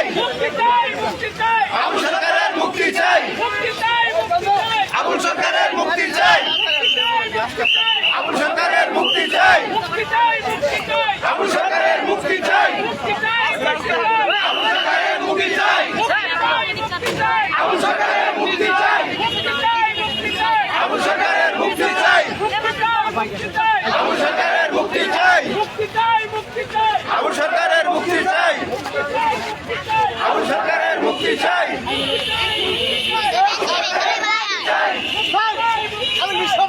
আবুল সরকারের মুক্তি চাই, আবুল সরকারের মুক্তি চাই, আবুল সরকারের মুক্তি চাই, আবুল সরকারের মুক্তি চাই, আবুল সরকারের মুক্তি চাই, আবুল সরকারের মুক্তি চাই, আবুল সরকারের মুক্তি চাই, আবুল সরকারের মুক্তি চাই, আবুল সরকারের মুক্তি চাই, আবুল সরকারের মুক্তি চাই, আবুল সরকারের মুক্তি চাই,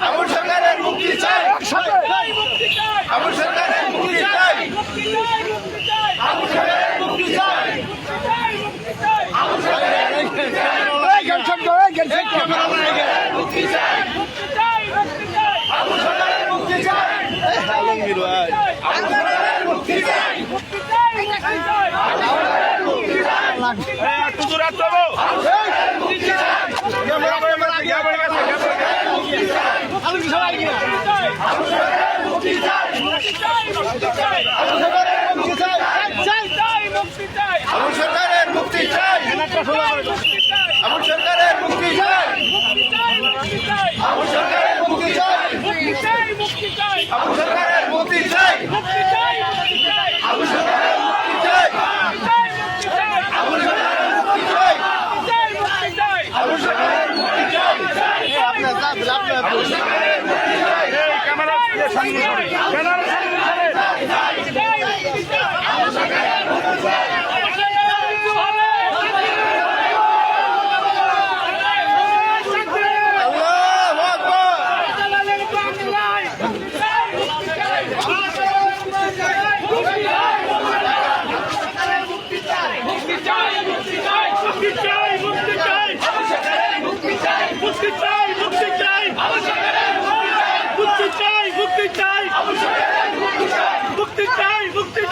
আবুল সরকারের মুক্তি চাই, আবুল সরকারের মুক্তি চাই, আবুল সরকারের মুক্তি চাই, মুক্তি চাই, আবুল সরকারের মুক্তি চাই, আবুল সরকারের মুক্তি চাই, একটু দূরে আসতে হবে, আবুল সরকারের মুক্তি চাই, আবুল সরকারের মুক্তি চাই, আবুল সরকারের মুক্তি চাই, আবুল সরকারের মুক্তি চাই, আবুল সরকারের মুক্তি চাই, আবুল সরকারের মুক্তি চাই, আবুল সরকারের মুক্তি চাই, আবুল সরকারের মুক্তি চাই, আবুল সরকারের মুক্তি চাই, আবুল সরকারের মুক্তি চাই, আবুল সরকারের মুক্তি চাই, আবুল সরকারের মুক্তি চাই, ক্যামেরা আবুল সরকারের মুক্তি চাই, আবুল সরকারের মুক্তি চাই, আবুল সরকারের মুক্তি চাই, আবুল সরকারের মুক্তি চাই,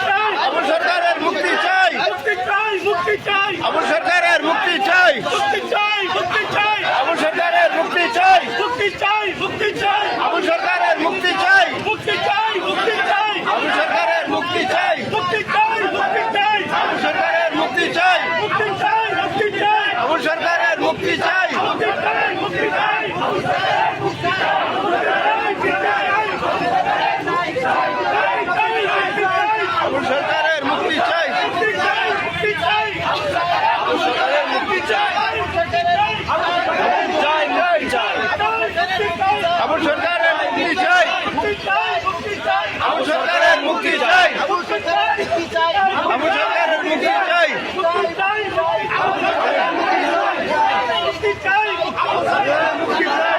আবুল সরকারের মুক্তি চাই, আবুল সরকারের মুক্তি চাই, আবুল সরকারের মুক্তি চাই, আবুল সরকারের মুক্তি চাই, আবুল সরকারের মুক্তি চাই, আবুল সরকারের মুক্তি চাই, আবুল সরকারের মুক্তি চাই, আবুল সরকারের মুক্তি চাই, আবুল সরকারের মুক্তি চাই,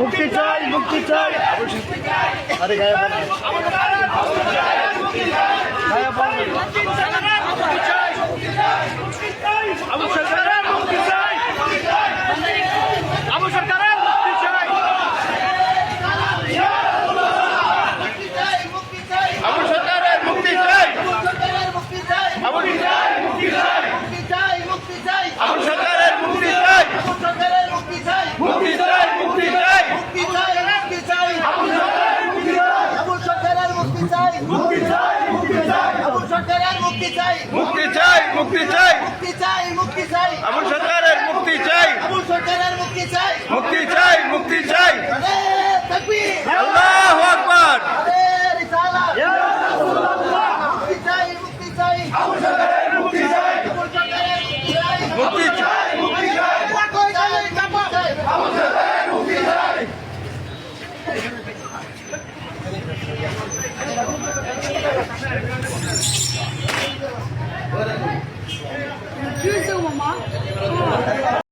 মুক্তি চাই, মুক্তি চাই, আরে গায়ে আবুল সরকারের মুক্তি চাই, আবুল সরকারের মুক্তি চাই, আবুল সরকারের মুক্তি চাই, আবুল সরকারের মুক্তি চাই, আবুল সরকারের মুক্তি চাই, মুক্তি চাই, মুক্তি চাই, আবুল সরকারের মুক্তি চাই, আবুল সরকারের মুক্তি চাই, মুক্তি চাই, মুক্তি চাই, আবুল সরকারের মুক্তি চাই, মুক্তি চাই, মুক্তি চাই, মুক্তি চাই, মুক্তি চাই, আবুল সরকারের মুক্তি চাই, আবুল সরকারের মুক্তি চাই, মুক্তি চাই, মুক্তি চাই, নারে তাকবীর, আল্লাহু আকবার, নারে